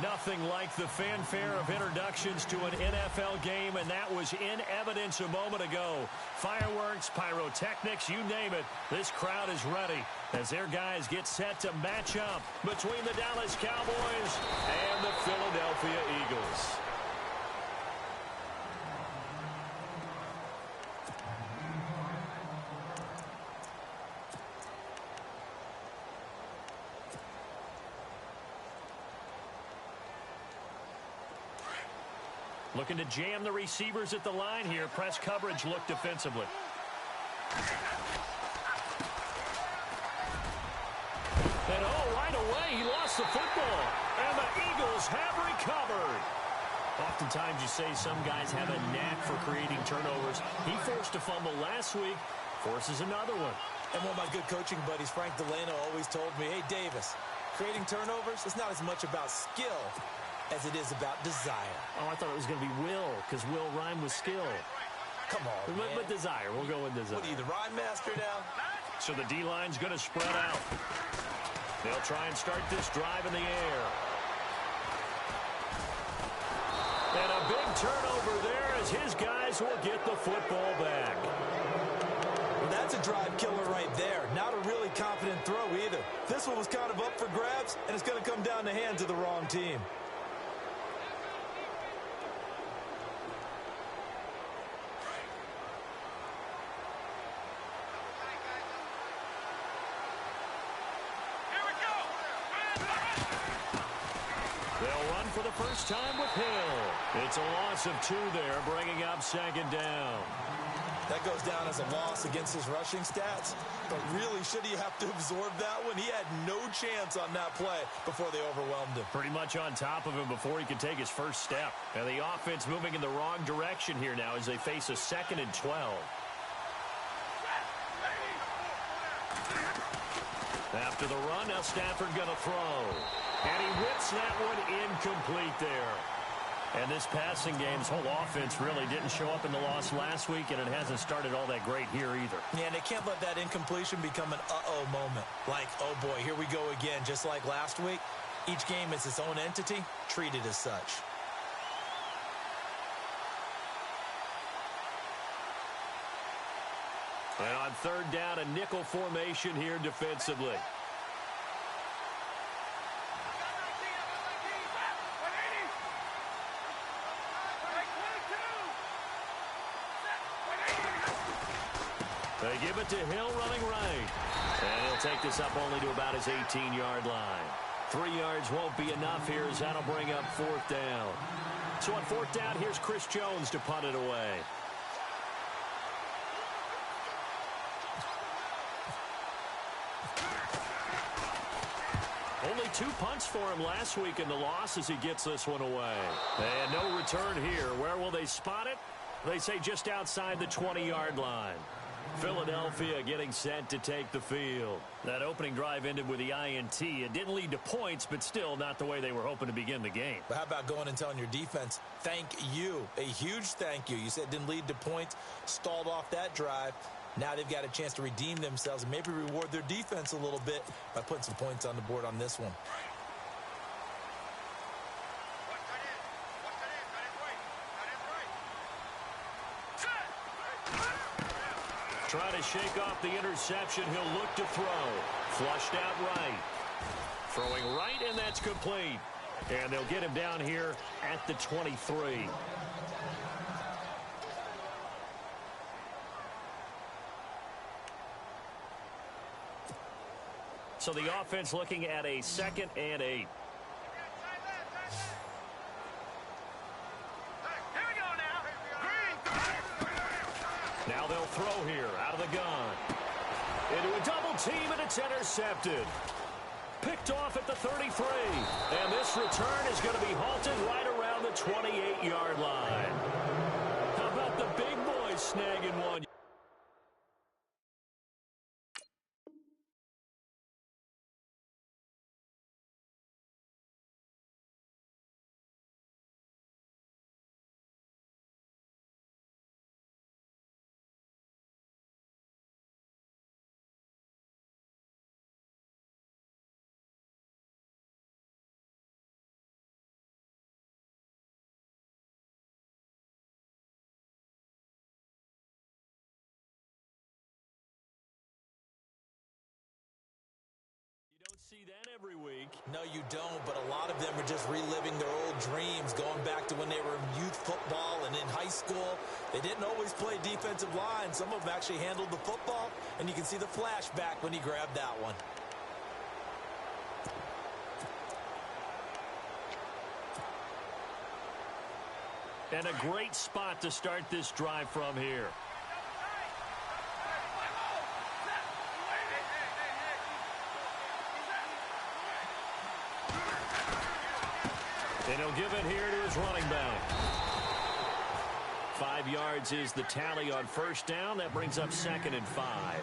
Nothing like the fanfare of introductions to an NFL game, and that was in evidence a moment ago. Fireworks, pyrotechnics, you name it. This crowd is ready as their guys get set to match up between the Dallas Cowboys and the Philadelphia Eagles. Looking to jam the receivers at the line here. Press coverage look defensively. And right away, he lost the football. And the Eagles have recovered. Oftentimes you say some guys have a knack for creating turnovers. He forced a fumble last week, forces another one. And one of my good coaching buddies, Frank Delano, always told me, hey, Davis, creating turnovers is not as much about skill as it is about desire. Oh, I thought it was going to be will, because will rhyme with skill. Come on, man. But desire. We'll go with desire. What are you, the rhyme master now? So the D-line's going to spread out. They'll try and start this drive in the air. And a big turnover there as his guys will get the football back. Well, that's a drive killer right there. Not a really confident throw either. This one was kind of up for grabs, and it's going to come down the hands of the wrong team. They'll run for the first time with Hill. It's a loss of 2 there, bringing up second down. That goes down as a loss against his rushing stats. But really, should he have to absorb that one? He had no chance on that play before they overwhelmed him. Pretty much on top of him before he could take his first step. And the offense moving in the wrong direction here now as they face a 2nd and 12. After the run, now Stafford going to throw. And he whips that one incomplete there. And this passing game's whole offense really didn't show up in the loss last week, and it hasn't started all that great here either. Yeah, and they can't let that incompletion become an uh-oh moment. Like, oh boy, here we go again, just like last week. Each game is its own entity, treated as such. And on 3rd down, a nickel formation here defensively. They give it to Hill running right. And he'll take this up only to about his 18-yard line. 3 yards won't be enough here as that'll bring up 4th down. So on 4th down, here's Chris Jones to punt it away. Only 2 punts for him last week in the loss as he gets this one away. And no return here. Where will they spot it? They say just outside the 20-yard line. Philadelphia getting set to take the field. That opening drive ended with the INT. It didn't lead to points, but still not the way they were hoping to begin the game. But how about going and telling your defense, thank you, a huge thank you. You said it didn't lead to points, stalled off that drive. Now they've got a chance to redeem themselves and maybe reward their defense a little bit by putting some points on the board on this one. Trying to shake off the interception. He'll look to throw. Flushed out right. Throwing right, and that's complete. And they'll get him down here at the 23. So the offense looking at a 2nd and 8. Now they'll throw here out of the gun. Into a double team, and it's intercepted. Picked off at the 33. And this return is going to be halted right around the 28-yard line. How about the big boys snagging one? see that every week. No, you don't, but a lot of them are just reliving their old dreams, going back to when they were in youth football and in high school. They didn't always play defensive line. Some of them actually handled the football, and you can see the flashback when he grabbed that one. And a great spot to start this drive from here. And he'll give it here to his running back. 5 yards is the tally on first down. That brings up 2nd and 5.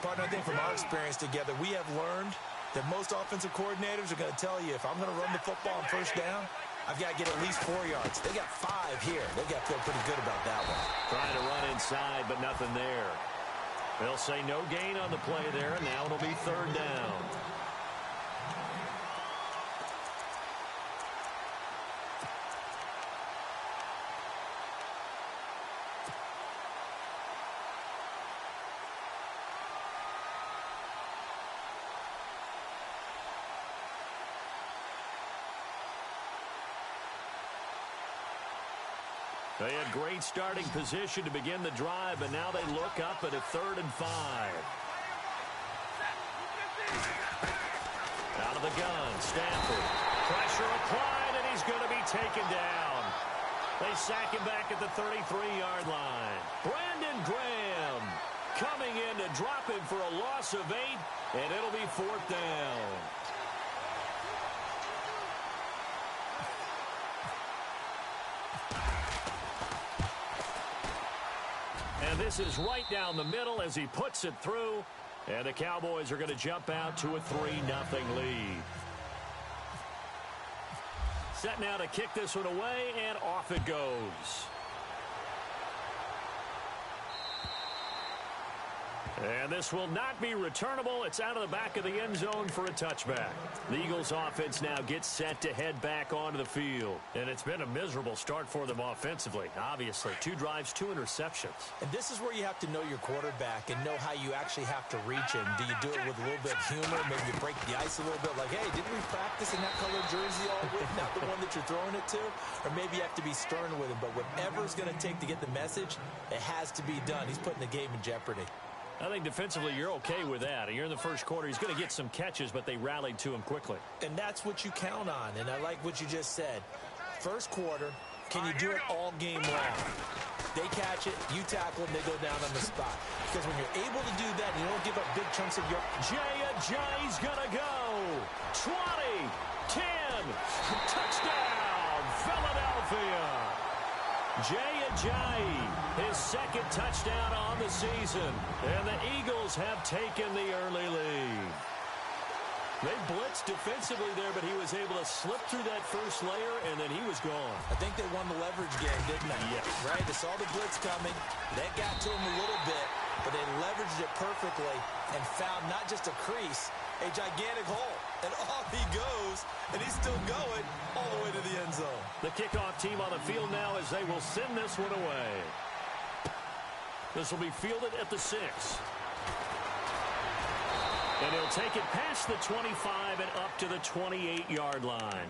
Partner, I think from our experience together, we have learned that most offensive coordinators are going to tell you, if I'm going to run the football on first down, I've got to get at least 4 yards. They got 5 here. They've got to feel pretty good about that one. Trying to run inside, but nothing there. They'll say no gain on the play there, and now it'll be 3rd down. They had great starting position to begin the drive, but now they look up at a 3rd and 5. Out of the gun, Stafford. Pressure applied, and he's going to be taken down. They sack him back at the 33-yard line. Brandon Graham coming in to drop him for a loss of 8, and it'll be 4th down. And this is right down the middle as he puts it through. And the Cowboys are going to jump out to a 3-0 lead. Set now to kick this one away, and off it goes. And this will not be returnable. It's out of the back of the end zone for a touchback. The Eagles offense now gets set to head back onto the field. And it's been a miserable start for them offensively. Obviously, 2 drives, 2 interceptions. And this is where you have to know your quarterback and know how you actually have to reach him. Do you do it with a little bit of humor? Maybe you break the ice a little bit like, hey, didn't we practice in that color jersey all week? Not the one that you're throwing it to? Or maybe you have to be stern with him. But whatever it's going to take to get the message, it has to be done. He's putting the game in jeopardy. I think defensively you're okay with that. You're in the first quarter. He's going to get some catches, but they rallied to him quickly. And that's what you count on. And I like what you just said. First quarter, can you do it all game long? They catch it, you tackle them, they go down on the spot. Because when you're able to do that, and you don't give up big chunks of your... Jay's going to go. 20, 10, touchdown, Philadelphia. Jay, his 2nd touchdown on the season. And the Eagles have taken the early lead. They blitzed defensively there, but he was able to slip through that first layer, and then he was gone. I think they won the leverage game, didn't they? Yes. Right? They saw the blitz coming. That got to him a little bit, but they leveraged it perfectly and found not just a crease, a gigantic hole. And off he goes, and he's still going all the way to the end zone. The kickoff team on the field now as they will send this one away. This will be fielded at the 6. And he'll take it past the 25 and up to the 28-yard line.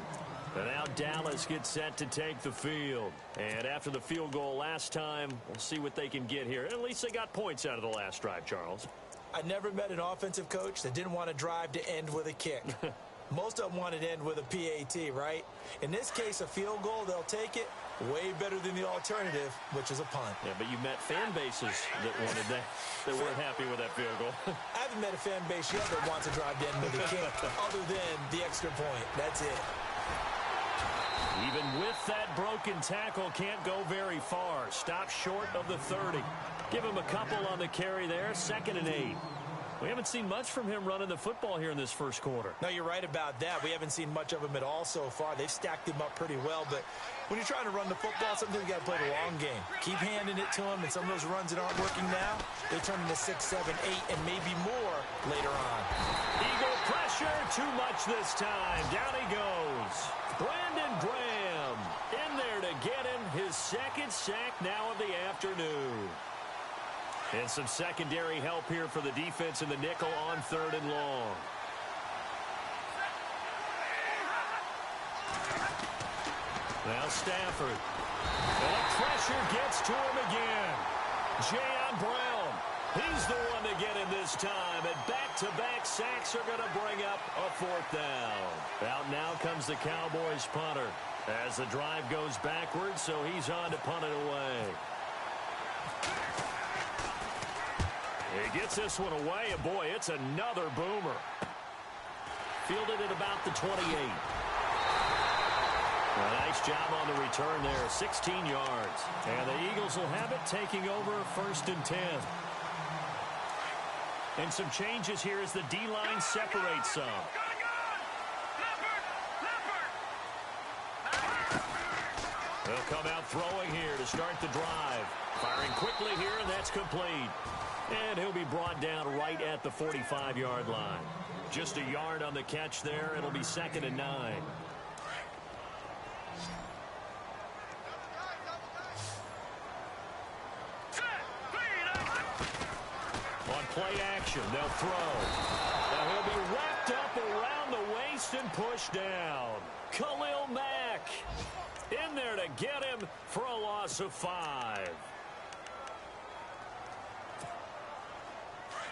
And now Dallas gets set to take the field. And after the field goal last time, we'll see what they can get here. At least they got points out of the last drive, Charles. I never met an offensive coach that didn't want to drive to end with a kick. Most of them wanted to end with a PAT, right? In this case, a field goal, they'll take it. Way better than the alternative, which is a punt. Yeah, but you met fan bases that wanted that. They weren't happy with that field goal. I haven't met a fan base yet that wants to drive to end with a kick other than the extra point. That's it. Even with that broken tackle, can't go very far. Stop short of the 30. Give him a couple on the carry there. 2nd and 8. We haven't seen much from him running the football here in this first quarter. No, you're right about that. We haven't seen much of him at all so far. They've stacked him up pretty well, but when you're trying to run the football, sometimes you got to play the long game. Keep handing it to him, and some of those runs that aren't working now, they turn into 6, 7, 8, and maybe more later on. Eagle pressure, too much this time. Down he goes. Brandon Graham in there to get him his 2nd sack now of the afternoon. And some secondary help here for the defense in the nickel on 3rd and long. Now Stafford. And the pressure gets to him again. Jayon Brown. He's the one to get him this time. And back-to-back sacks are going to bring up a fourth down. Out now comes the Cowboys punter as the drive goes backwards, so he's on to punt it away. He gets this one away, and boy, it's another boomer. Fielded at about the 28. A nice job on the return there, 16 yards. And the Eagles will have it, taking over 1st and 10. And some changes here as the D-line separates some. They'll come out throwing here to start the drive. Firing quickly here, and that's complete. And he'll be brought down right at the 45-yard line. Just a yard on the catch there. It'll be 2nd and 9. On play action, they'll throw. Now he'll be wrapped up around the waist and pushed down. Khalil Mack in there to get him for a loss of 5.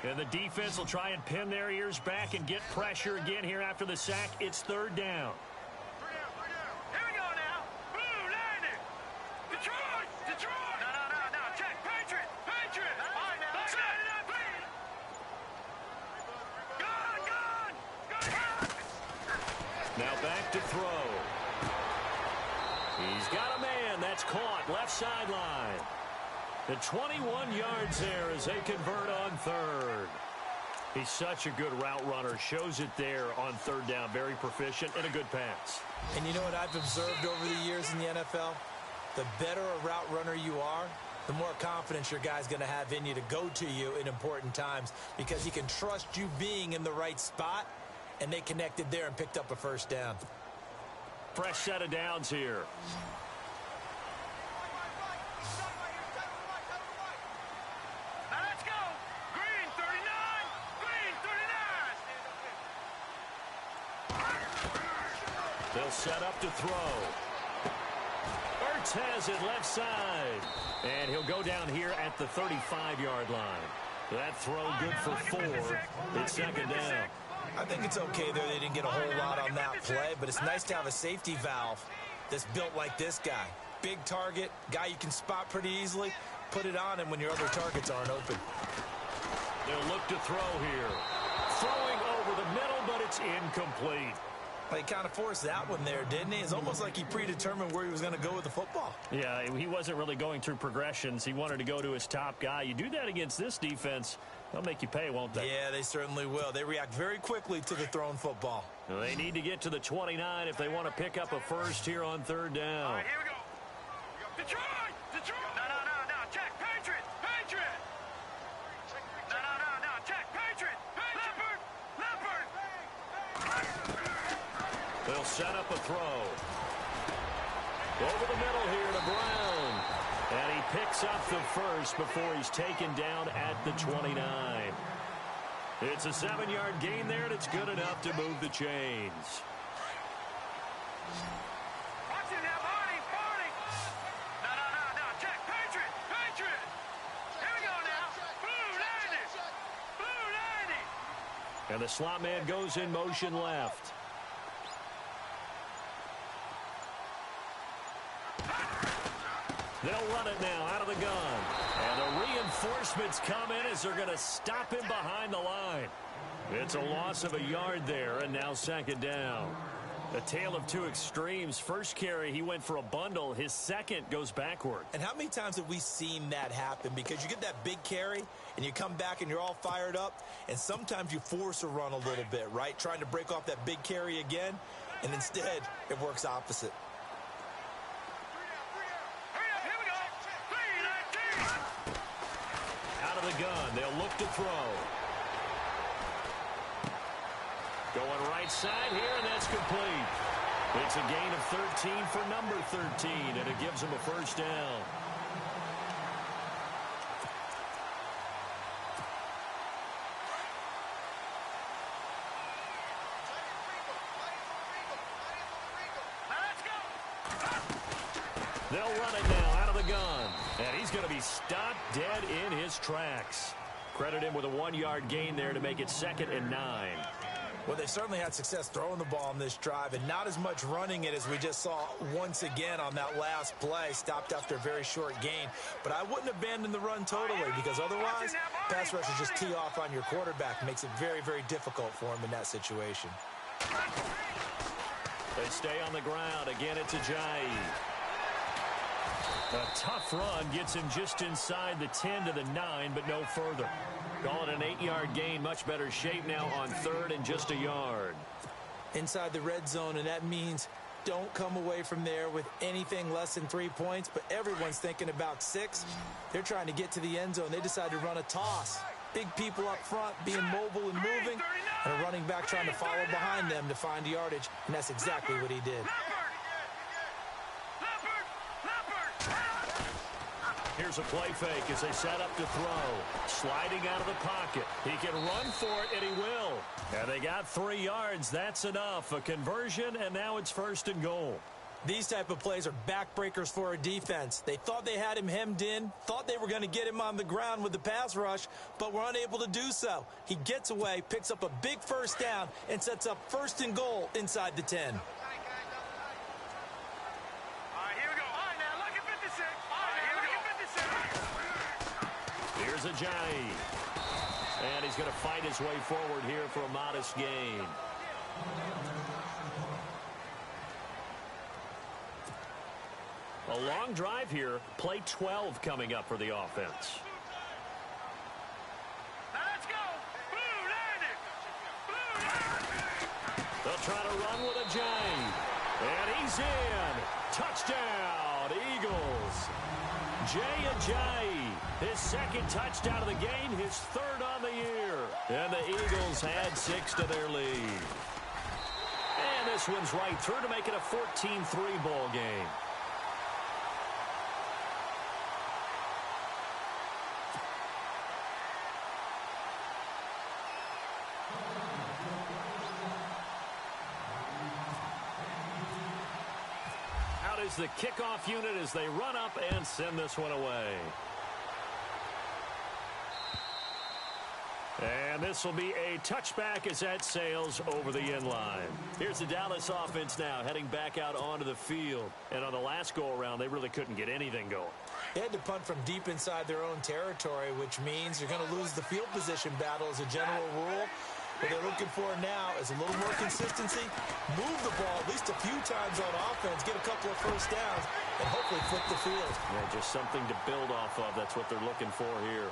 And the defense will try and pin their ears back and get pressure again here after the sack. It's 3rd down. Here we go now. Blue landing. Detroit. Detroit. No. Check. Patriot. All right, now. Let's set it up, please. Gun. Now back to throw. He's got a man. That's caught. Left sideline. The 21 yards there as they convert on 3rd. He's such a good route runner. Shows it there on 3rd down. Very proficient and a good pass. And you know what I've observed over the years in the NFL? The better a route runner you are, the more confidence your guy's going to have in you to go to you in important times because he can trust you being in the right spot, and they connected there and picked up a 1st down. Fresh set of downs here. They'll set up to throw. Ertz has it left side. And he'll go down here at the 35-yard line. That throw good for 4. It's 2nd down. I think it's okay there. They didn't get a whole lot on that play, but it's nice to have a safety valve that's built like this guy. Big target, guy you can spot pretty easily. Put it on him when your other targets aren't open. They'll look to throw here. Throwing over the middle, but it's incomplete. Well, he kind of forced that one there, didn't he? It's almost like he predetermined where he was going to go with the football. Yeah, he wasn't really going through progressions. He wanted to go to his top guy. You do that against this defense, they'll make you pay, won't they? Yeah, they certainly will. They react very quickly to the thrown football. Well, they need to get to the 29 if they want to pick up a 1st here on 3rd down. All right, here we go. Detroit. No. Check. Patriot. No. Check. Patriot. Leopard. They'll set up a throw. Over the middle here to Brown. And he picks up the 1st before he's taken down at the 29. It's a 7-yard gain there, and it's good enough to move the chains. Watch it now, Barney. No. Check. Patriot. Here we go now. Blue landing. And the slot man goes in motion left. They'll run it now out of the gun. And the reinforcements come in as they're going to stop him behind the line. It's a loss of a yard there, and now 2nd down. A tale of two extremes. First carry, he went for a bundle. His second goes backward. And how many times have we seen that happen? Because you get that big carry, and you come back and you're all fired up, and sometimes you force a run a little bit, right? Trying to break off that big carry again, and instead it works opposite. The gun. They'll look to throw. Going right side here, and that's complete. It's a gain of 13 for number 13, and it gives him a 1st down. They'll run it now out of the gun. And he's going to be stopped dead in his tracks. Credit him with a 1-yard gain there to make it 2nd and 9. Well, they certainly had success throwing the ball on this drive and not as much running it as we just saw once again on that last play. Stopped after a very short gain. But I wouldn't abandon the run totally because otherwise, pass rushers just tee off on your quarterback. Makes it very, very difficult for him in that situation. They stay on the ground. Again, it's Ajayi. A tough run gets him just inside the 10 to the 9, but no further. Calling an 8-yard gain, much better shape now on 3rd and just a yard. Inside the red zone, and that means don't come away from there with anything less than 3 points, but everyone's thinking about 6. They're trying to get to the end zone. They decide to run a toss. Big people up front being mobile and moving, and a running back trying to follow behind them to find yardage, and that's exactly what he did. Here's a play fake as they set up to throw. Sliding out of the pocket. He can run for it, and he will. And they got 3 yards. That's enough. A conversion, and now it's 1st and goal. These type of plays are backbreakers for a defense. They thought they had him hemmed in, thought they were going to get him on the ground with the pass rush, but were unable to do so. He gets away, picks up a big 1st down, and sets up 1st and goal inside the 10. Here's Ajayi. And he's going to fight his way forward here for a modest gain. A long drive here. Play 12 coming up for the offense. Now let's go. Blue, land it. Blue, land it. They'll try to run with Ajayi. And he's in. Touchdown, Eagles. Jay Ajayi, his 2nd touchdown of the game, his 3rd on the year. And the Eagles add 6 to their lead. And this one's right through to make it a 14-3 ball game. Is the kickoff unit as they run up and send this one away. And this will be a touchback as that sails over the end line. Here's the Dallas offense now heading back out onto the field. And on the last go-around, they really couldn't get anything going. They had to punt from deep inside their own territory, which means you're going to lose the field position battle as a general rule. What they're looking for now is a little more consistency, move the ball at least a few times on offense, get a couple of 1st downs, and hopefully flip the field. Yeah, just something to build off of. That's what they're looking for here.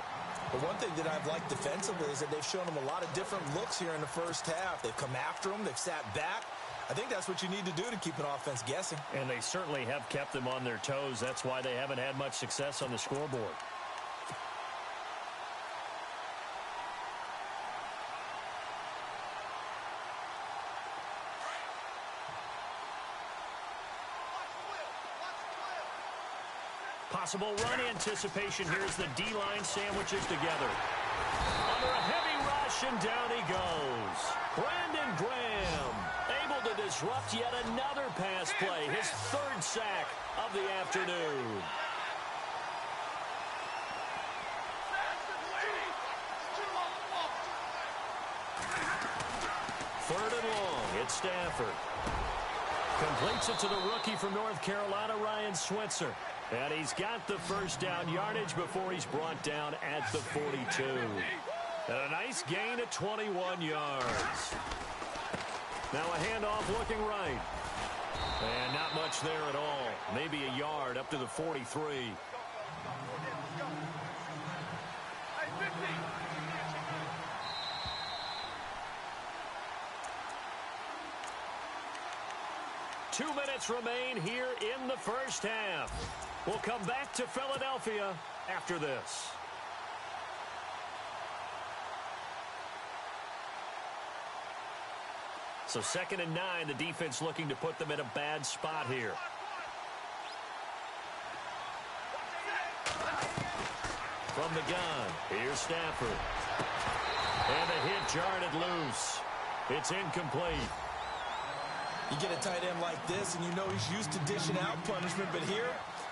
But one thing that I've liked defensively is that they've shown them a lot of different looks here in the 1st half. They've come after them. They've sat back. I think that's what you need to do to keep an offense guessing. And they certainly have kept them on their toes. That's why they haven't had much success on the scoreboard. Possible run anticipation. Here's the D-line sandwiches together. Under a heavy rush, and down he goes. Brandon Graham able to disrupt yet another pass play. His 3rd sack of the afternoon. Third and long. It's Stafford. Completes it to the rookie from North Carolina, Ryan Switzer. And he's got the 1st down yardage before he's brought down at the 42. And a nice gain at 21 yards. Now a handoff looking right. And not much there at all. Maybe a yard up to the 43. Two minutes remain here in the 1st half. We'll come back to Philadelphia after this. So 2nd and 9, the defense looking to put them in a bad spot here. From the gun, here's Stafford. And the hit jarred loose. It's incomplete. You get a tight end like this, and you know he's used to dishing out punishment, but here,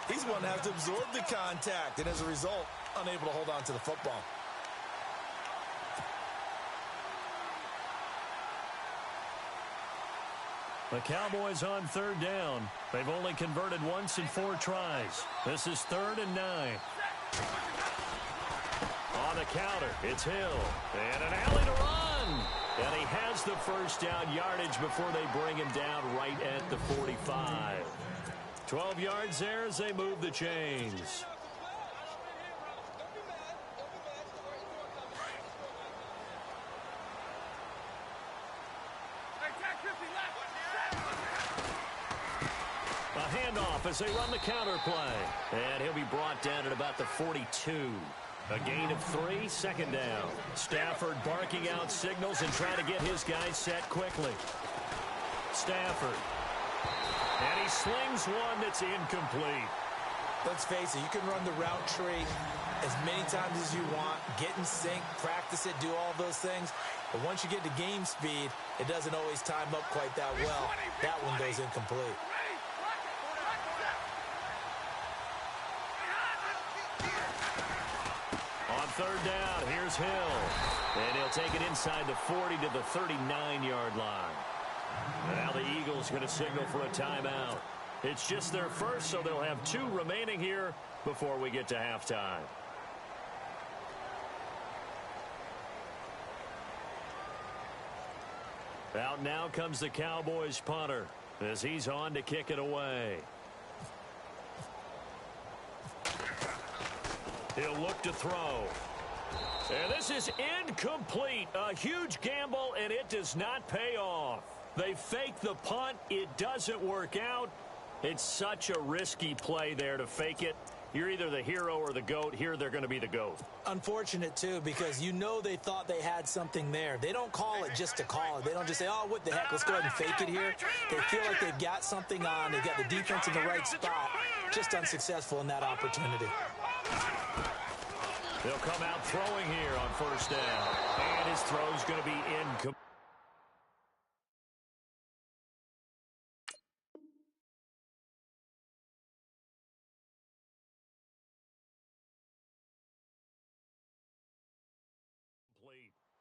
He's going to have to absorb the contact, and as a result, unable to hold on to the football. The Cowboys on third down. They've only converted once in 4 tries. This is 3rd and 9. On the counter, it's Hill. And an alley to run. And he has the first down yardage before they bring him down right at the 45. 12 yards there as they move the chains. A handoff as they run the counter play. And he'll be brought down at about the 42. A gain of 3, 2nd down. Stafford barking out signals and trying to get his guys set quickly. Stafford. And he slings one that's incomplete. Let's face it, you can run the route tree as many times as you want, get in sync, practice it, do all those things. But once you get to game speed, it doesn't always time up quite that well. That one goes incomplete. On 3rd down, here's Hill. And he'll take it inside the 40 to the 39-yard line. And now the Eagles going to signal for a timeout. It's just their first, so they'll have 2 remaining here before we get to halftime. Out now comes the Cowboys punter as he's on to kick it away. He'll look to throw. And this is incomplete. A huge gamble, and it does not pay off. They fake the punt. It doesn't work out. It's such a risky play there to fake it. You're either the hero or the GOAT. Here they're going to be the GOAT. Unfortunate, too, because you know they thought they had something there. They don't call it just to call it. They don't just say, oh, what the heck, let's go ahead and fake it here. They feel like they've got something on. They've got the defense in the right spot. Just unsuccessful in that opportunity. They'll come out throwing here on 1st down. And his throw's going to be incomplete.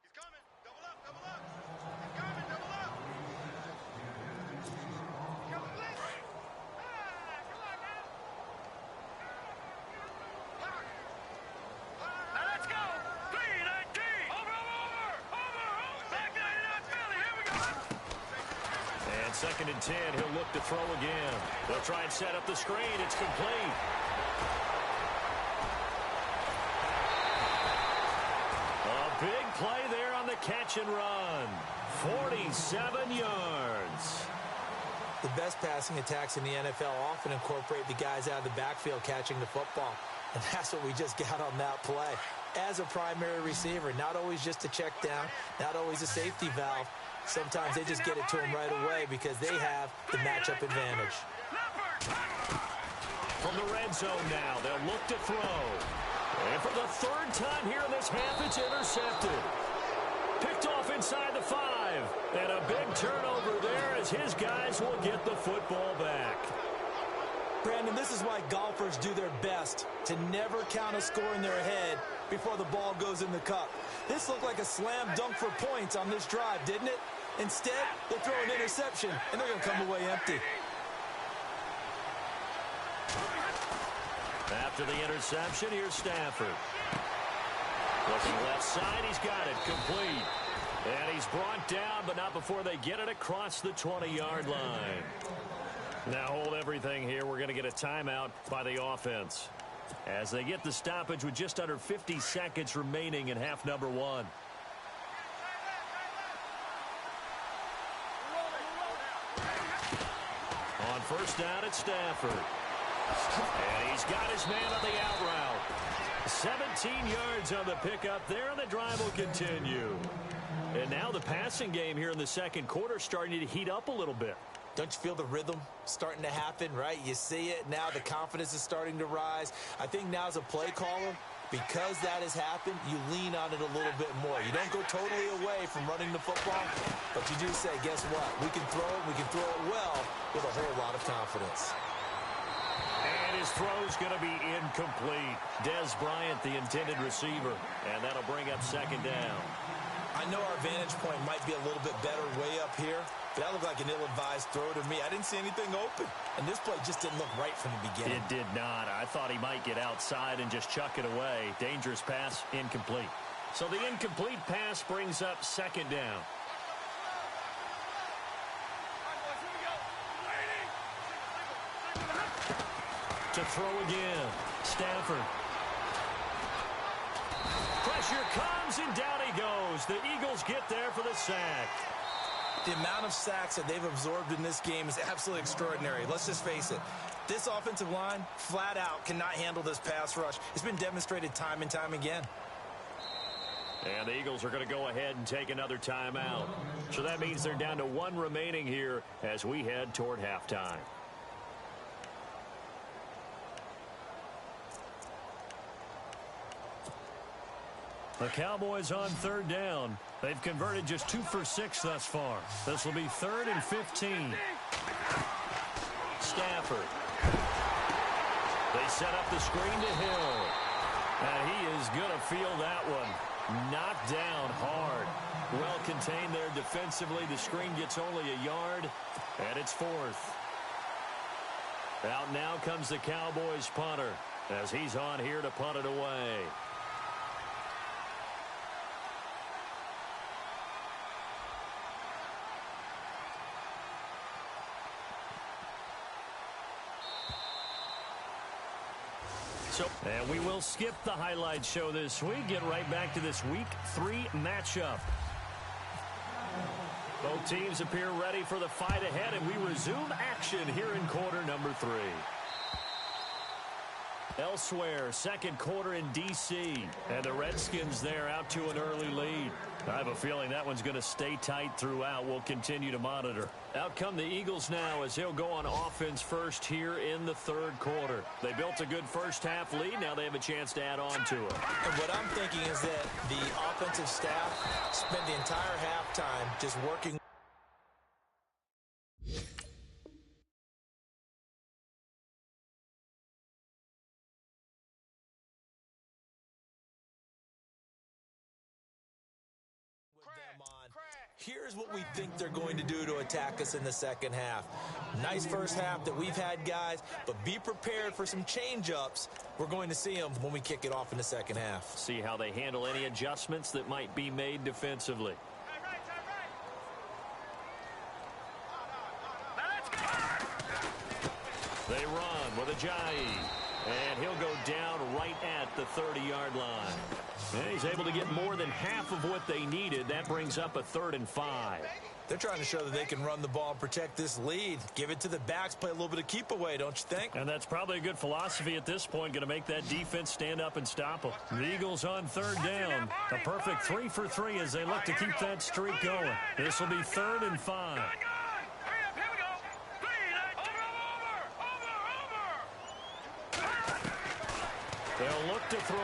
He's coming. Double up, double up. He's coming, double up. Come on, please. Come on, man. Now let's go. 3-19. Over. Back 99 Philly. Here we go. And 2nd and 10. He'll look to throw again. They'll try and set up the screen. It's complete. Big play there on the catch and run. 47 yards. The best passing attacks in the NFL often incorporate the guys out of the backfield catching the football. And that's what we just got on that play. As a primary receiver, not always just a check down, not always a safety valve. Sometimes they just get it to him right away because they have the matchup advantage. From the red zone now, they'll look to throw. And for the 3rd time here in this half, it's intercepted. Picked off inside the 5. And a big turnover there as his guys will get the football back. Brandon, this is why golfers do their best to never count a score in their head before the ball goes in the cup. This looked like a slam dunk for points on this drive, didn't it? Instead, they throw an interception, and they're going to come away empty. After the interception, here's Stafford. Looking left side, he's got it complete. And he's brought down, but not before they get it across the 20-yard line. Now hold everything here. We're going to get a timeout by the offense as they get the stoppage with just under 50 seconds remaining in half number 1. On 1st down, it's Stafford. And he's got his man on the out route. 17 yards on the pickup there, and the drive will continue. And now the passing game here in the 2nd quarter starting to heat up a little bit. Don't you feel the rhythm starting to happen, right? You see it now. The confidence is starting to rise. I think now as a play caller, because that has happened, you lean on it a little bit more. You don't go totally away from running the football, but you do say, guess what? We can throw it. We can throw it well with a whole lot of confidence. And And his throw's going to be incomplete. Des Bryant, the intended receiver. And that'll bring up second down. I know our vantage point might be a little bit better way up here, but that looked like an ill-advised throw to me. I didn't see anything open, and this play just didn't look right from the beginning. It did not. I thought he might get outside and just chuck it away. Dangerous pass, incomplete. So the incomplete pass brings up second down. To throw again, Stafford. Pressure comes, and down he goes. The Eagles get there for the sack. The amount of sacks that they've absorbed in this game is absolutely extraordinary. Let's just face it. This offensive line, flat out, cannot handle this pass rush. It's been demonstrated time and time again. And the Eagles are going to go ahead and take another timeout. So that means they're down to one remaining here as we head toward halftime. The Cowboys on third down. They've converted just 2 for 6 thus far. This will be 3rd and 15. Stafford. They set up the screen to Hill. And he is going to feel that one. Knocked down hard. Well contained there defensively. The screen gets only a yard. And it's 4th. Out now comes the Cowboys punter as he's on here to punt it away. And we will skip the highlight show this week. Get right back to this Week 3 matchup. Both teams appear ready for the fight ahead, and we resume action here in quarter number 3. Elsewhere, second quarter in D.C., and the Redskins there out to an early lead. I have a feeling that one's going to stay tight throughout. We'll continue to monitor. Out come the Eagles now as they'll go on offense first here in the third quarter. They built a good first half lead. Now they have a chance to add on to it. And what I'm thinking is that the offensive staff spent the entire halftime just working Here's what we think they're going to do to attack us in the second half. Nice first half that we've had, guys, but be prepared for some change-ups. We're going to see them when we kick it off in the second half. See how they handle any adjustments that might be made defensively. They run with Ajayi, and he'll go down right at the 30-yard line. And he's able to get more than half of what they needed. That brings up a 3rd and 5. They're trying to show that they can run the ball and protect this lead. Give it to the backs, play a little bit of keep away, don't you think? And that's probably a good philosophy at this point, going to make that defense stand up and stop them. The Eagles on third down. A perfect 3 for 3 as they look to keep that streak going. This will be 3rd and 5. They'll look to throw.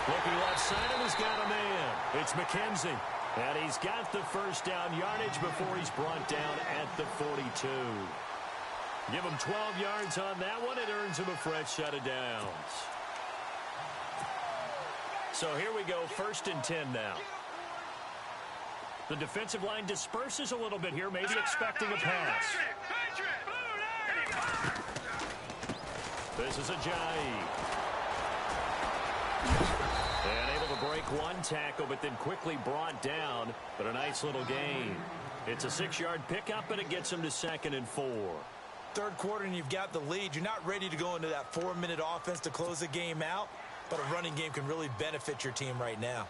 Looking left side, and he's got a man. It's McKenzie. And he's got the first down yardage before he's brought down at the 42. Give him 12 yards on that one. It earns him a fresh set of downs. So here we go, 1st and 10 now. The defensive line disperses a little bit here, maybe expecting a pass. This is Ajayi. And able to break one tackle, but then quickly brought down. But a nice little gain. It's a 6-yard pickup, and it gets him to 2nd and 4. Third quarter, and you've got the lead. You're not ready to go into that 4-minute offense to close the game out, but a running game can really benefit your team right now.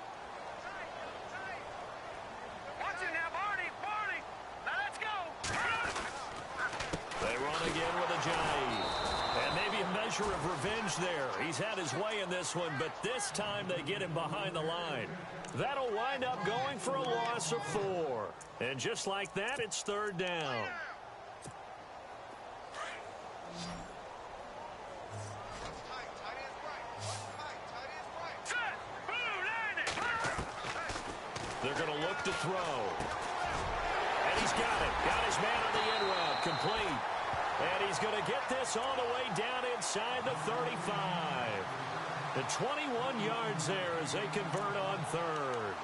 Watch it now, Barney. Now let's go. They run again with Ajayi. And maybe a measure of revenge there. He's had his way in this one, but this time they get him behind the line. That'll wind up going for a loss of 4. And just like that, it's 3rd down. They're going to look to throw. And he's got it. Got his man on the end route. Complete. And he's He's going to get this all the way down inside the 35. The 21 yards there as they convert on third.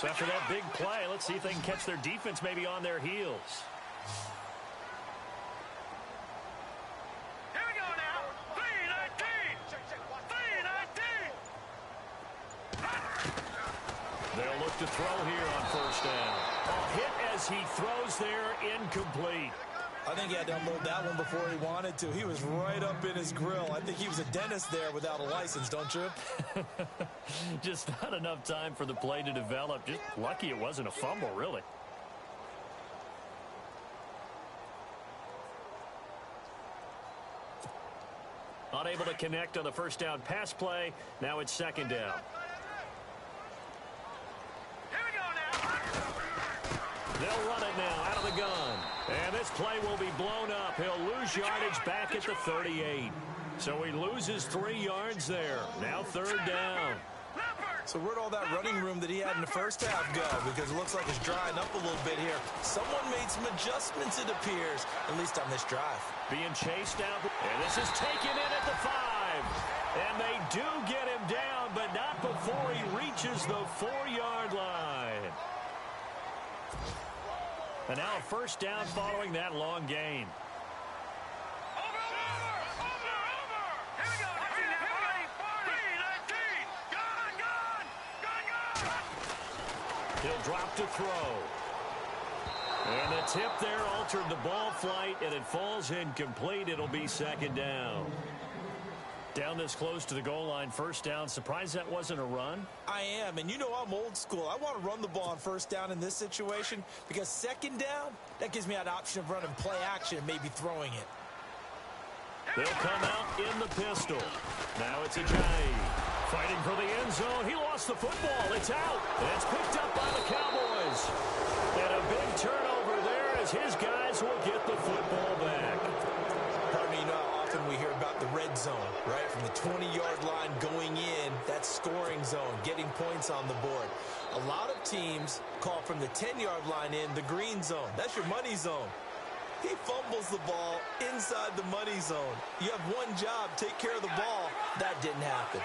So after that big play, let's see if they can catch their defense maybe on their heels. Here we go now. 3-19. 3-19. They'll look to throw here on first down. A hit as he throws there, incomplete. I think he had to unload that one before he wanted to. He was right up in his grill. I think he was a dentist there without a license, don't you? Just not enough time for the play to develop. Just lucky it wasn't a fumble, really. Unable to connect on the first down pass play. Now it's second down. Here we go now. They'll run it now out of the gun. And this play will be blown up. He'll lose yardage back at the 38. So he loses 3 yards there. Now third down. So where'd all that running room that he had in the first half go? Because it looks like it's drying up a little bit here. Someone made some adjustments, it appears, at least on this drive. Being chased out. And this is taken in at the 5. And they do get him down, but not before he reaches the 4-yard line. And now a first down following that long gain. Over. Here we go. Here we go. 3-19. Gun. He'll drop to throw. And the tip there altered the ball flight, and it falls incomplete. It'll be second down. Down this close to the goal line, first down. Surprised that wasn't a run? I am, and you know I'm old school. I want to run the ball on first down in this situation because second down, that gives me an option of running play action and maybe throwing it. They'll come out in the pistol. Now it's Ajayi fighting for the end zone. He lost the football. It's out. And it's picked up by the Cowboys. And a big turnover there as his guys will get the football back. Pardon me, you know how often we hear about the red zone, right? From the 20-yard line going in, that's scoring zone, getting points on the board. A lot of teams call from the 10-yard line in the green zone. That's your money zone. He fumbles the ball inside the money zone. You have one job, take care of the ball. That didn't happen.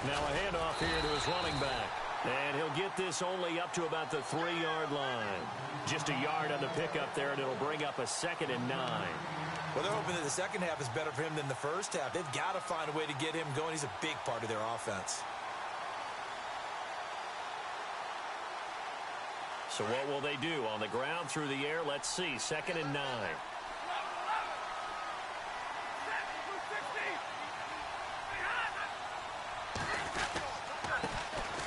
Now a handoff here to his running back. And he'll get this only up to about the 3-yard line. Just a yard on the pickup there, and it'll bring up a 2nd and 9. Well, they're hoping that the second half is better for him than the first half. They've got to find a way to get him going. He's a big part of their offense. So what will they do? On the ground, through the air, let's see. 2nd and 9.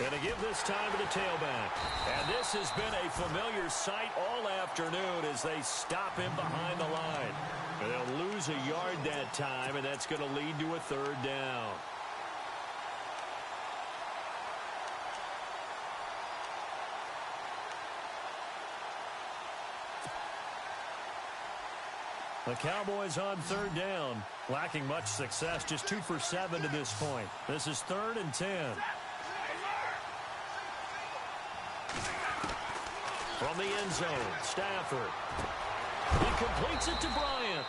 And to give this time to the tailback. And this has been a familiar sight all afternoon as they stop him behind the line. And they'll lose a yard that time, and that's going to lead to a third down. The Cowboys on third down, lacking much success, just 2 for 7 to this point. This is 3rd and 10. From the end zone, Stafford. He completes it to Bryant.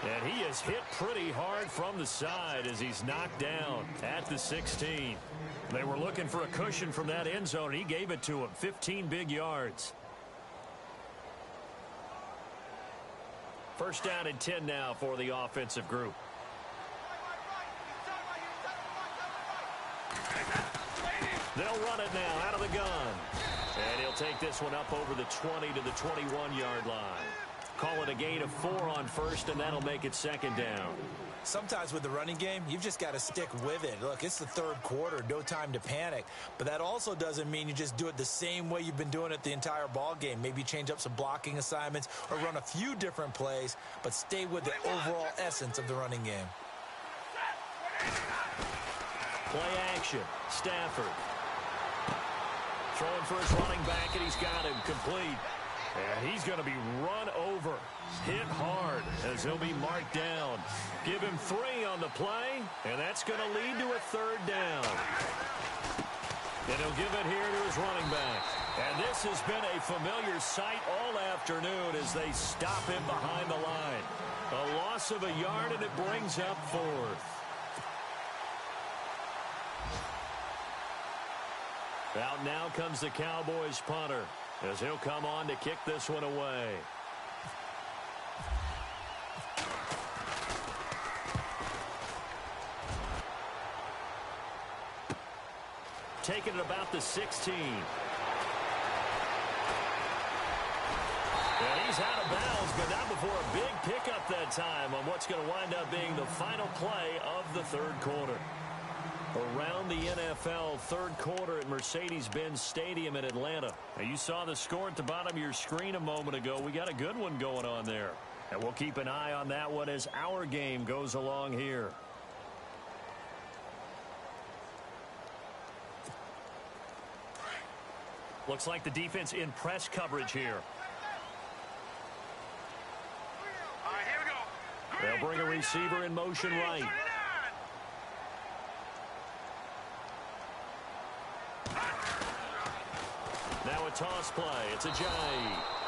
And he is hit pretty hard from the side as he's knocked down at the 16. They were looking for a cushion from that end zone. He gave it to him, 15 big yards. First down and 10 now for the offensive group. They'll run it now out of the gun. And he'll take this one up over the 20 to the 21-yard line. Call it a gain of 4 on first, and that'll make it second down. Sometimes with the running game, you've just got to stick with it. Look, it's the third quarter, no time to panic. But that also doesn't mean you just do it the same way you've been doing it the entire ball game. Maybe change up some blocking assignments or run a few different plays, but stay with the overall essence of the running game. Play action. Stafford. Throwing for his running back, and he's got him complete. And he's going to be run over, hit hard as he'll be marked down. Give him 3 on the play, and that's going to lead to a 3rd down. And he'll give it here to his running back. And this has been a familiar sight all afternoon as they stop him behind the line. A loss of a yard, and it brings up 4th. Out now comes the Cowboys punter as he'll come on to kick this one away. Taking it about the 16. And he's out of bounds, but not before a big pickup that time on what's going to wind up being the final play of the 3rd quarter. Around the NFL, 3rd quarter at Mercedes-Benz Stadium in Atlanta. Now, you saw the score at the bottom of your screen a moment ago. We got a good one going on there. And we'll keep an eye on that one as our game goes along here. Looks like the defense in press coverage here. All right, here we go. They'll bring a receiver in motion right. Now a toss play. It's a Jay.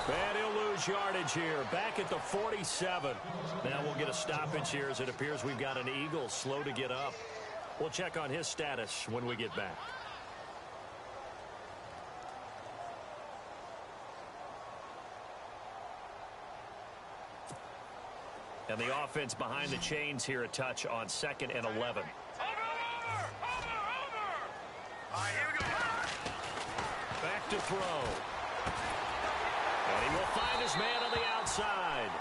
And he'll lose yardage here. Back at the 47. Now we'll get a stoppage here as it appears we've got an Eagle slow to get up. We'll check on his status when we get back. And the offense behind the chains here, a touch on 2nd and 11. Over! All right, here we go. Back to throw. And he will find his man on the outside.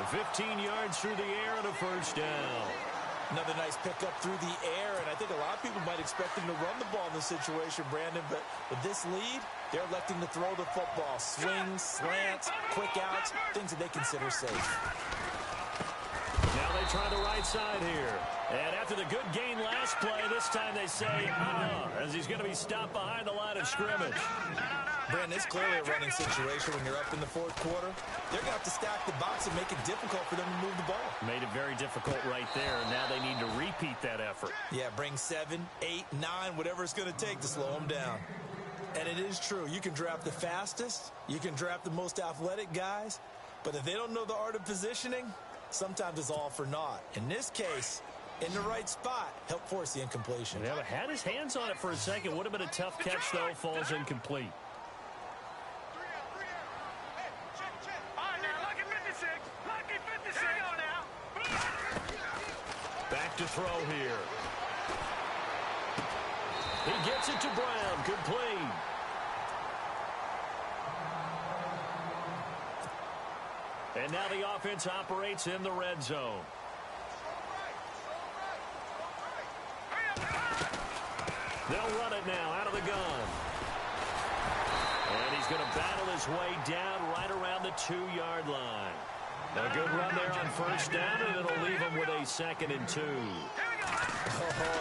15 yards through the air and a 1st down. Another nice pickup through the air, and I think a lot of people might expect him to run the ball in this situation, Brandon, but with this lead, they're electing to throw the football. Swings, slants, quick outs, things that they consider safe. Now they try the right side here. And after the good gain last play, this time they say, as he's going to be stopped behind the line of scrimmage. Brandon, it's clearly a running situation when you're up in the 4th quarter. They're going to have to stack the box and make it difficult for them to move the ball. Made it very difficult right there. Now they need to repeat that effort. Yeah, bring 7, 8, 9, whatever it's going to take to slow them down. And it is true. You can draft the fastest. You can draft the most athletic guys. But if they don't know the art of positioning, sometimes it's all for naught. In this case, in the right spot, help force the incompletion. Yeah, but had his hands on it for a second. Would have been a tough catch, though. Falls incomplete. All right, now, lucky 56. Lucky 56. Here we go now. Back to throw here. He gets it to Brown. Complete. And now the offense operates in the red zone. They'll run it now out of the gun. And he's going to battle his way down right around the 2-yard line. A good run there on 1st down, and it'll leave him with a 2nd and 2. Oh,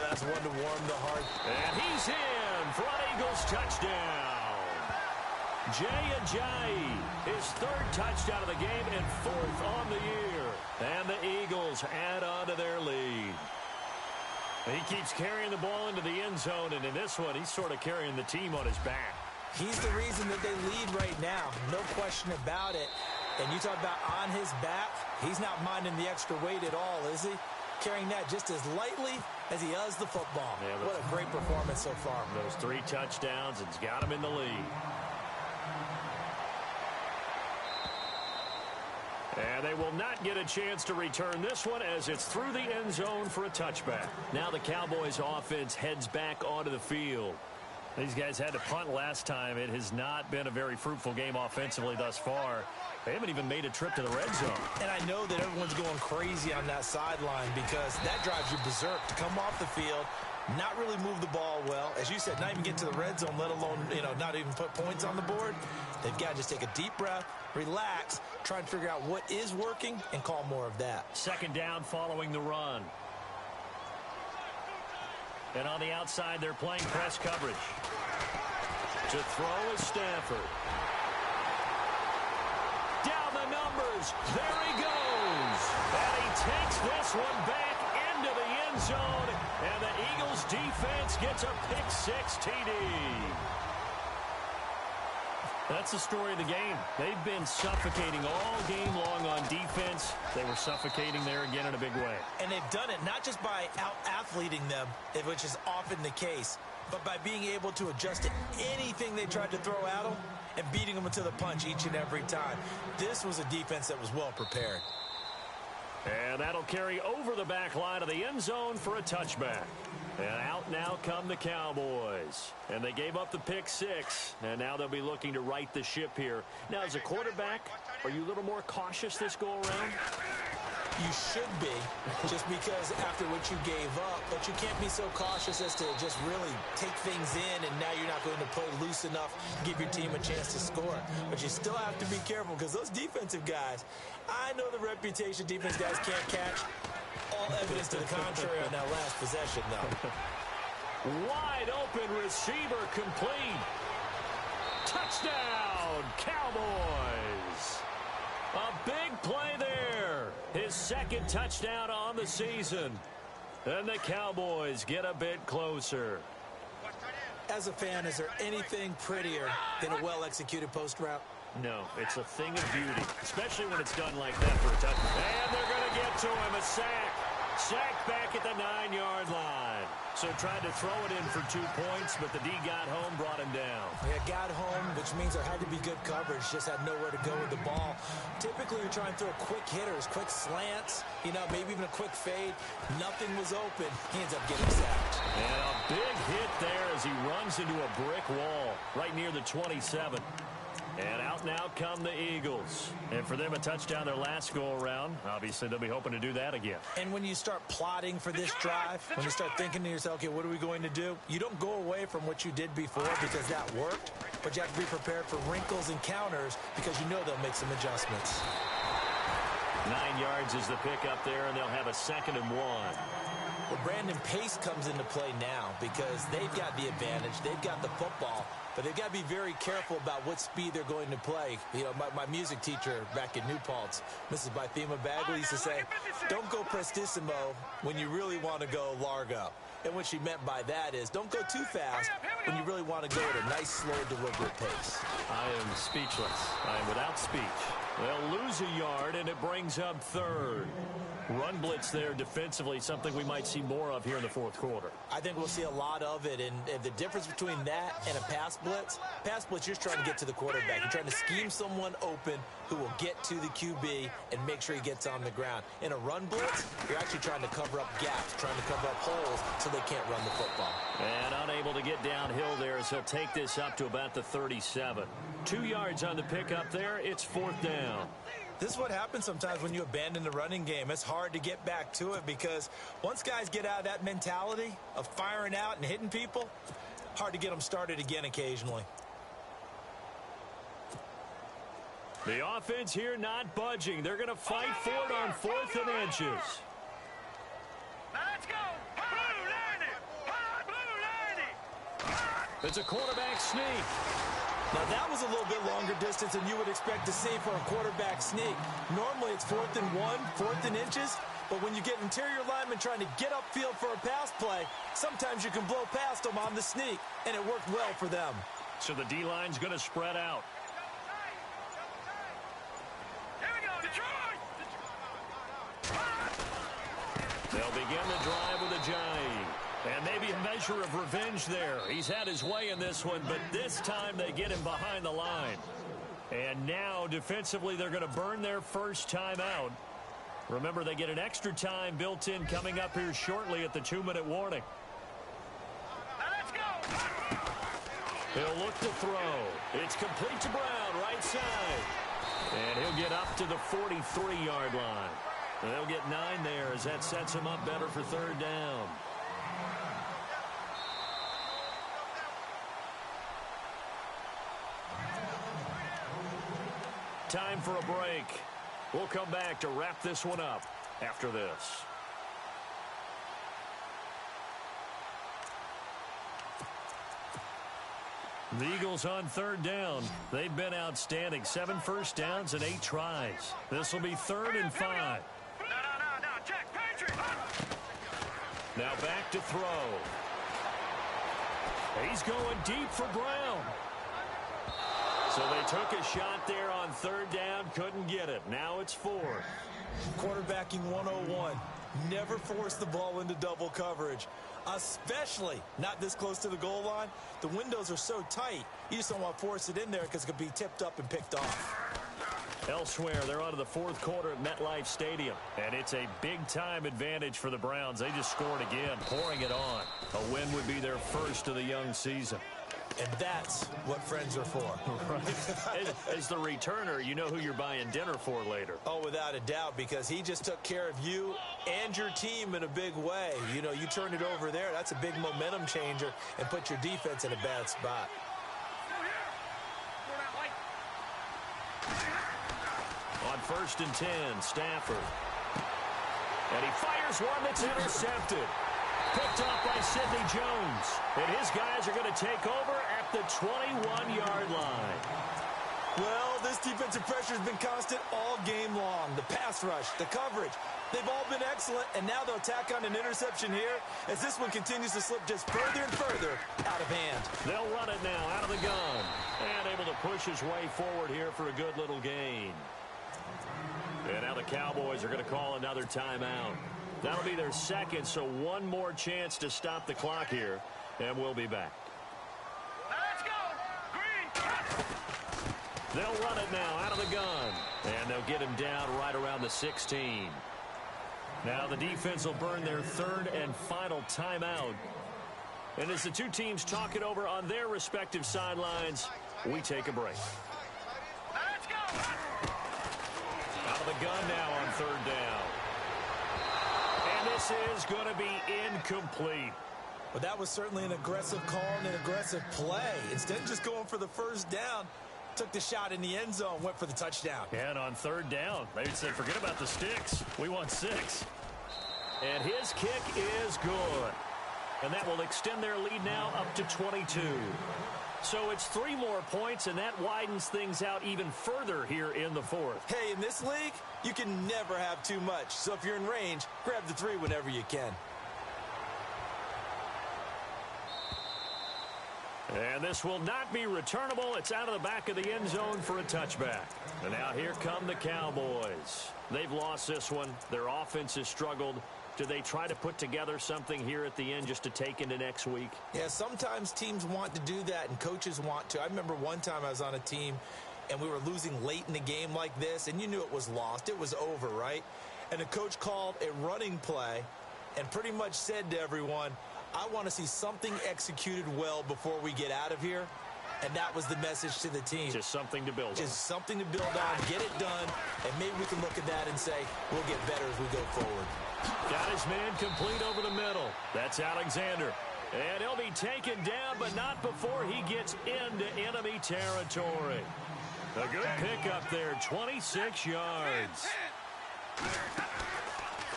that's one to warm the heart. And he's in for an Eagles touchdown. Jay Ajayi, his 3rd touchdown of the game and 4th on the year. And the Eagles add on to their lead. He keeps carrying the ball into the end zone, and in this one, he's sort of carrying the team on his back. He's the reason that they lead right now. No question about it. And you talk about on his back, he's not minding the extra weight at all, is he? Carrying that just as lightly as he does the football. Yeah, what a great performance so far. Those 3 touchdowns, it's got him in the lead. And they will not get a chance to return this one as it's through the end zone for a touchback. Now the Cowboys offense heads back onto the field. These guys had to punt last time. It has not been a very fruitful game offensively thus far. They haven't even made a trip to the red zone. And I know that everyone's going crazy on that sideline because that drives you berserk to come off the field, not really move the ball well. As you said, not even get to the red zone, let alone, not even put points on the board. They've got to just take a deep breath, relax, try and figure out what is working and call more of that. 2nd down following the run. And on the outside, they're playing press coverage. To throw is Stafford. Down the numbers. There he goes. And he takes this one back into the end zone. And the Eagles defense gets a pick-6 TD. That's the story of the game. They've been suffocating all game long on defense. They were suffocating there again in a big way. And they've done it not just by out-athleting them, which is often the case, but by being able to adjust to anything they tried to throw at them and beating them to the punch each and every time. This was a defense that was well prepared. And that'll carry over the back line of the end zone for a touchback. And out now come the Cowboys. And they gave up the pick-6, and now they'll be looking to right the ship here. Now, as a quarterback, are you a little more cautious this go-around? You should be, just because after what you gave up, but you can't be so cautious as to just really take things in, and now you're not going to play loose enough to give your team a chance to score. But you still have to be careful, because those defensive guys, I know the reputation defense guys can't catch. All evidence to the contrary on that last possession, though. Wide open receiver complete. Touchdown, Cowboys. A big play there. His second touchdown on the season. And the Cowboys get a bit closer. As a fan, is there anything prettier than a well-executed post route? No, it's a thing of beauty, especially when it's done like that for a touchdown. And they're going to get to him, a sack. Sack back at the 9-yard line. So tried to throw it in for 2 points, but the D got home, brought him down. Yeah, got home, which means there had to be good coverage. Just had nowhere to go with the ball. Typically, you're trying to throw quick hitters, quick slants, you know, maybe even a quick fade. Nothing was open. He ends up getting sacked. And a big hit there as he runs into a brick wall right near the 27. And out now come the Eagles. And for them, a touchdown their last go-around. Obviously, they'll be hoping to do that again. And when you start plotting for this drive, when you start thinking to yourself, okay, what are we going to do? You don't go away from what you did before because that worked, but you have to be prepared for wrinkles and counters because you know they'll make some adjustments. 9 yards is the pick up there, and they'll have a 2nd and 1. Well, Brandon, pace comes into play now because they've got the advantage. They've got the football, but they've got to be very careful about what speed they're going to play. You know, my music teacher back in New Paltz, Mrs. Bythema Bagley, used to say, don't go prestissimo when you really want to go largo. And what she meant by that is don't go too fast when you really want to go at a nice, slow, deliberate pace. I am speechless. I am without speech. They'll lose a yard, and it brings up 3rd. Run blitz there defensively, something we might see more of here in the 4th quarter. I think we'll see a lot of it, and the difference between that and a pass blitz, you're just trying to get to the quarterback. You're trying to scheme someone open who will get to the QB and make sure he gets on the ground. In a run blitz, you're actually trying to cover up gaps, trying to cover up holes so they can't run the football. And unable to get downhill there as he'll take this up to about the 37. 2 yards on the pickup there. It's 4th down. This is what happens sometimes when you abandon the running game. It's hard to get back to it because once guys get out of that mentality of firing out and hitting people, hard to get them started again occasionally. The offense here not budging. They're going to fight for it on 4th and inches. Let's go. Blue landing. Blue landing. It's a quarterback sneak. Now, that was a little bit longer distance than you would expect to see for a quarterback sneak. Normally, it's 4th and 1, 4th and inches. But when you get interior linemen trying to get upfield for a pass play, sometimes you can blow past them on the sneak, and it worked well for them. So the D-line's going to spread out. Here we go, Detroit. They'll begin the drive with a jive. And maybe a measure of revenge there. He's had his way in this one, but this time they get him behind the line. And now, defensively, they're going to burn their first time out. Remember, they get an extra time built in coming up here shortly at the 2-minute warning. Let's go. He'll look to throw. It's complete to Brown, right side. And he'll get up to the 43-yard line. And they'll get 9 there as that sets him up better for 3rd down. Time for a break. We'll come back to wrap this one up after this. The Eagles on third down. They've been outstanding. 7 first downs and 8 tries. This will be 3rd and 5. No, check, Patriot. Now back to throw. He's going deep for Brown. So they took a shot there on 3rd down, couldn't get it. Now it's 4th. Quarterbacking 101. Never force the ball into double coverage, especially not this close to the goal line. The windows are so tight, you just don't want to force it in there because it could be tipped up and picked off. Elsewhere, they're on to the 4th quarter at MetLife Stadium, and it's a big-time advantage for the Browns. They just scored again, pouring it on. A win would be their first of the young season. And that's what friends are for. Right. As the returner, you know who you're buying dinner for later. Oh, without a doubt, because he just took care of you and your team in a big way. You know, you turn it over there, that's a big momentum changer, and put your defense in a bad spot. On 1st and 10, Stafford. And he fires one that's intercepted. Picked off by Sidney Jones. And his guys are going to take over at the 21-yard line. Well, this defensive pressure has been constant all game long. The pass rush, the coverage, they've all been excellent, and now they'll tack on an interception here as this one continues to slip just further and further out of hand. They'll run it now out of the gun. And able to push his way forward here for a good little gain. And now the Cowboys are going to call another timeout. That'll be their 2nd, so one more chance to stop the clock here, and we'll be back. Now let's go. Green. They'll run it now out of the gun, and they'll get him down right around the 16. Now the defense will burn their 3rd and final timeout. And as the two teams talk it over on their respective sidelines, we take a break. Now let's go. Out of the gun now on 3rd down. And this is going to be incomplete. But that was certainly an aggressive call and an aggressive play. Instead of just going for the 1st down, took the shot in the end zone, went for the touchdown. And on 3rd down, they said, forget about the sticks. We want 6. And his kick is good. And that will extend their lead now up to 22. So it's 3 more points, and that widens things out even further here in the 4th. Hey, in this league, you can never have too much. So if you're in range, grab the 3 whenever you can. And this will not be returnable. It's out of the back of the end zone for a touchback. And now here come the Cowboys. They've lost this one. Their offense has struggled. Do they try to put together something here at the end just to take into next week? Yeah, sometimes teams want to do that, and coaches want to. I remember one time I was on a team, and we were losing late in the game like this, and you knew it was lost. It was over, right? And the coach called a running play and pretty much said to everyone, I want to see something executed well before we get out of here. And that was the message to the team. Just something to build on. Just something to build on, get it done, and maybe we can look at that and say, we'll get better as we go forward. Got his man complete over the middle. That's Alexander. And he'll be taken down, but not before he gets into enemy territory. A good pickup there, 26 yards.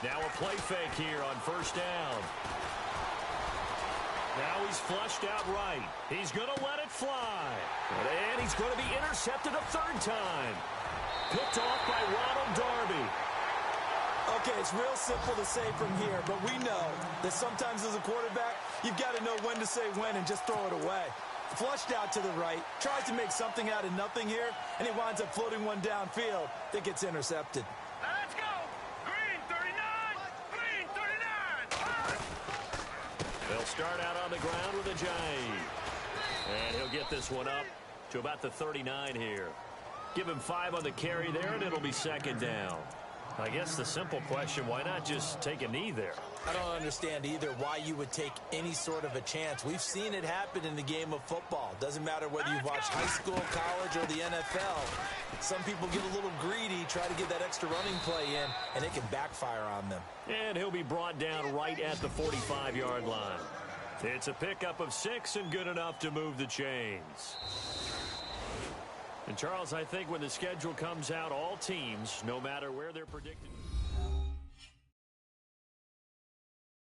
Now a play fake here on 1st down. Now he's flushed out right. He's going to let it fly. And he's going to be intercepted a 3rd time. Picked off by Ronald Darby. Okay, it's real simple to say from here, but we know that sometimes as a quarterback, you've got to know when to say when and just throw it away. Flushed out to the right, tries to make something out of nothing here, and he winds up floating one downfield that gets intercepted. Now let's go. Green 39. Green 39. They'll start out on the ground with a jive. And he'll get this one up to about the 39 here. Give him 5 on the carry there, and it'll be 2nd down. I guess the simple question, why not just take a knee there? I don't understand either why you would take any sort of a chance. We've seen it happen in the game of football. Doesn't matter whether you've watched high school, college, or the NFL. Some people get a little greedy, try to get that extra running play in, and it can backfire on them. And he'll be brought down right at the 45-yard line. It's a pickup of 6 and good enough to move the chains. And, Charles, I think when the schedule comes out, all teams, no matter where they're predicted